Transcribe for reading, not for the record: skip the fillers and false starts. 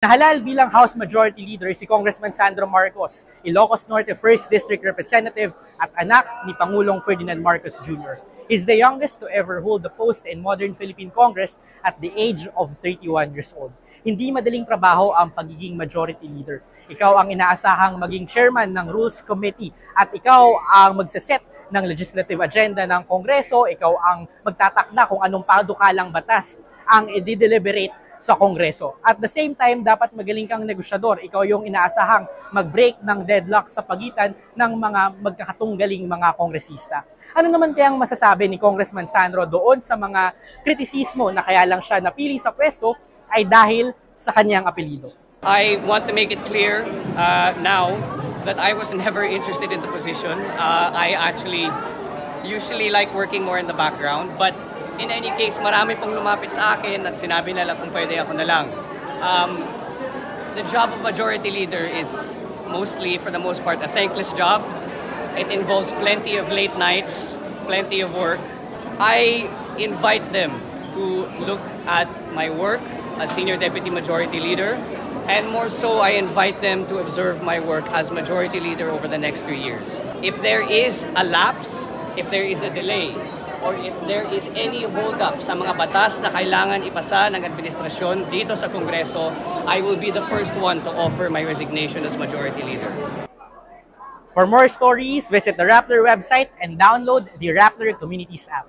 Nahalal bilang House Majority Leader si Congressman Sandro Marcos, Ilocos Norte 1st District Representative at anak ni Pangulong Ferdinand Marcos Jr. He's the youngest to ever hold the post in modern Philippine Congress at the age of 31 years old. Hindi madaling trabaho ang pagiging Majority Leader. Ikaw ang inaasahang maging chairman ng Rules Committee at ikaw ang magsaset ng legislative agenda ng Kongreso, ikaw ang magtatakda kung anong panukalang batas ang i-deliberate sa Kongreso. At the same time, dapat magaling kang negosyador. Ikaw yung inaasahang mag-break ng deadlock sa pagitan ng mga magkakatunggaling mga kongresista. Ano naman kayang masasabi ni Congressman Sandro doon sa mga kritisismo na kaya lang siya napili sa pwesto ay dahil sa kanyang apelyido? I want to make it clear now that I was never interested in the position. I actually usually like working more in the background, but in any case, marami pong lumapit sa akin at sinabi nila kung pwede ako na lang. The job of Majority Leader is mostly, for the most part, a thankless job. It involves plenty of late nights, plenty of work. I invite them to look at my work as Senior Deputy Majority Leader, and more so, I invite them to observe my work as Majority Leader over the next 3 years. If there is a lapse, if there is a delay, or if there is any hold-up sa mga batas na kailangan ipasa ng administrasyon dito sa Kongreso, I will be the first one to offer my resignation as Majority Leader. For more stories, visit the Rappler website and download the Rappler Communities app.